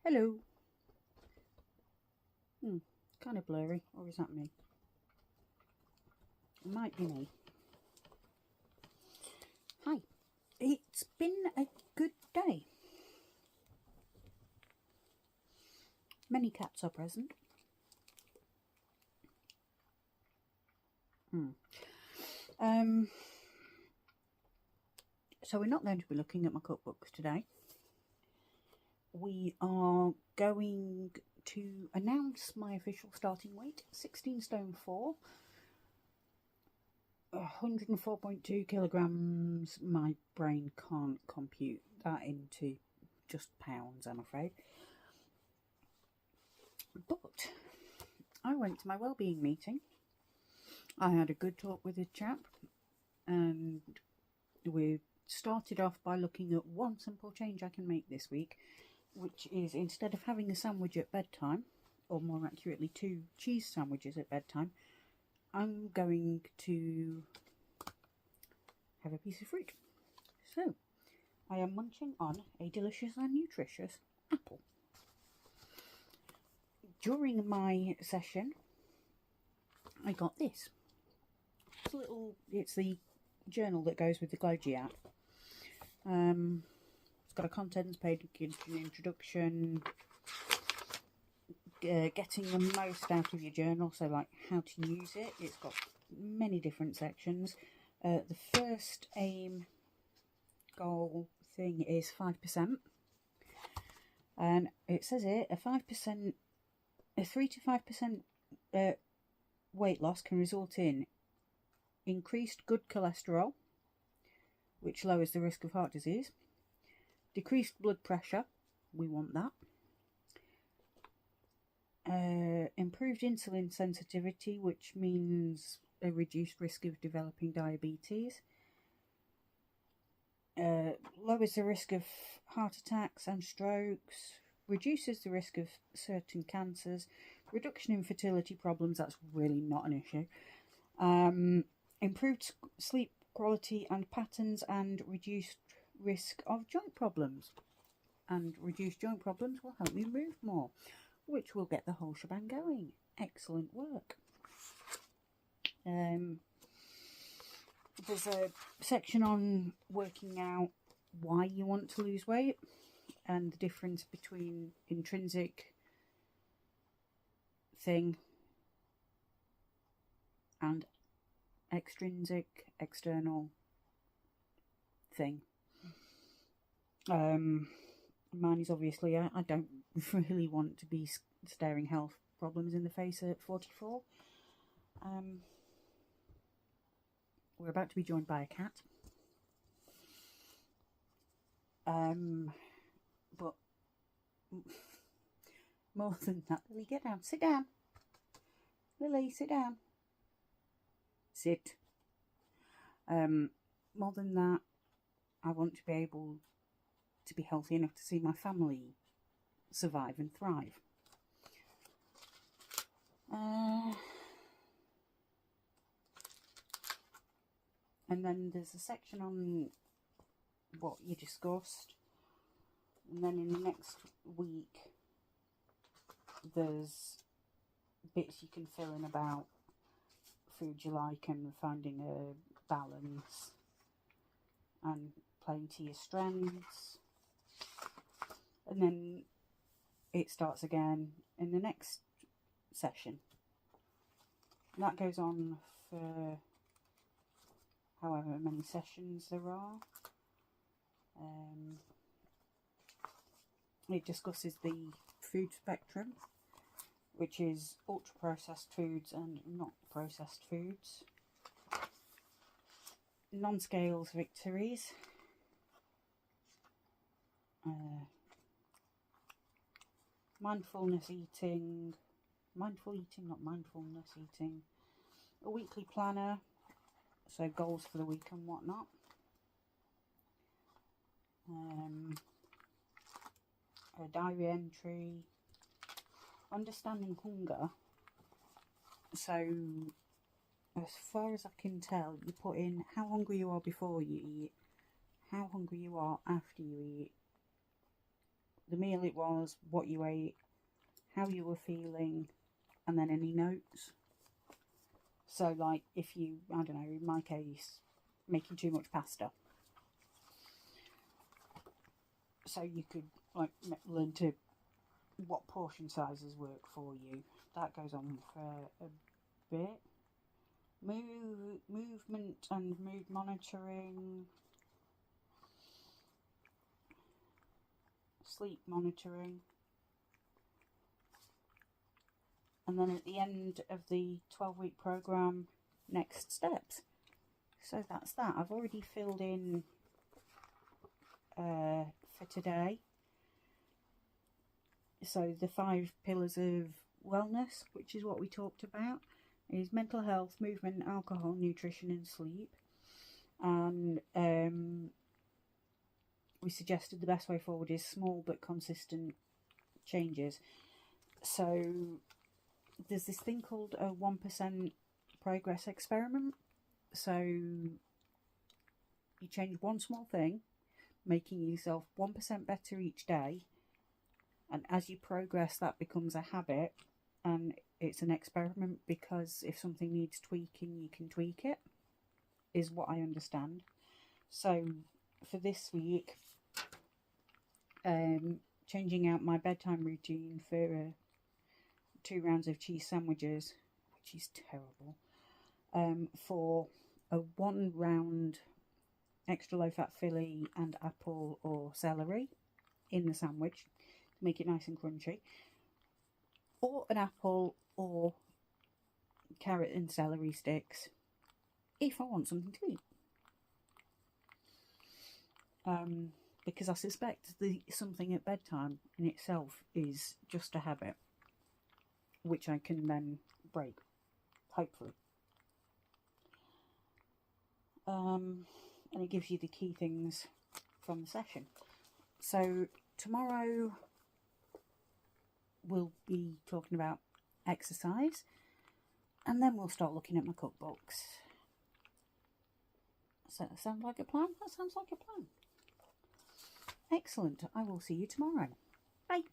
Hello. Kind of blurry, or is that me? It might be me. Hi. It's been a good day. Many cats are present. So we're not going to be looking at my cookbooks today. We are going to announce my official starting weight, 16 stone 4, 104.2 kilograms. My brain can't compute that into just pounds, I'm afraid. But I went to my wellbeing meeting. I had a good talk with a chap, and we started off by looking at one simple change I can make this week, which is instead of having a sandwich at bedtime, or more accurately 2 cheese sandwiches at bedtime, I'm going to have a piece of fruit. So I am munching on a delicious and nutritious apple. During my session, I got this. It's the journal that goes with the Gloji app. It's got a contents page, gives you an introduction, getting the most out of your journal, so like how to use it. It's got many different sections. The first aim goal thing is 5%, and it says here a 3 to 5% weight loss can result in increased good cholesterol, which lowers the risk of heart disease, decreased blood pressure, we want that, improved insulin sensitivity, which means a reduced risk of developing diabetes, lowers the risk of heart attacks and strokes, reduces the risk of certain cancers, reduction in fertility problems, that's really not an issue, improved sleep quality and patterns, and reduced risk of joint problems. And reduced joint problems will help me move more, which will get the whole shebang going. Excellent work. There's a section on working out why you want to lose weight and the difference between intrinsic thing and extrinsic, external thing. Mine is obviously, I don't really want to be staring health problems in the face at 44. We're about to be joined by a cat. But more than that, Lily, get down, sit down. Lily, sit down. Sit. More than that, I want to be able to be healthy enough to see my family survive and thrive. And then there's a section on what you discussed, and then in the next week there's bits you can fill in about food you like and finding a balance and playing to your strengths. And then it starts again in the next session. That goes on for however many sessions there are. It discusses the food spectrum, which is ultra processed foods and not processed foods, non-scales victories, mindful eating, not mindfulness eating, a weekly planner, so goals for the week and whatnot, a diary entry, understanding hunger. So as far as I can tell, you put in how hungry you are before you eat, how hungry you are after you eat, the meal it was, what you ate, how you were feeling, and then any notes. So like if you, I don't know, in my case, making too much pasta. So you could like learn to what portion sizes work for you. That goes on for a bit. Movement and mood monitoring. Sleep monitoring. And then at the end of the 12-week programme, next steps. So that's that. I've already filled in for today. So the 5 pillars of wellness, which is what we talked about, is mental health, movement, alcohol, nutrition and sleep. And we suggested the best way forward is small but consistent changes. So there's this thing called a 1% progress experiment. So you change one small thing, making yourself 1% better each day, and as you progress that becomes a habit, and it's an experiment because if something needs tweaking you can tweak it, is what I understand. So for this week, changing out my bedtime routine for 2 rounds of cheese sandwiches, which is terrible, for a 1 round extra low fat Philly and apple or celery in the sandwich to make it nice and crunchy, or an apple or carrot and celery sticks if I want something to eat. Because I suspect something at bedtime in itself is just a habit, which I can then break, hopefully. And it gives you the key things from the session. So tomorrow we'll be talking about exercise, and then we'll start looking at my cookbooks. So that sounds like a plan? That sounds like a plan. Excellent. I will see you tomorrow. Bye.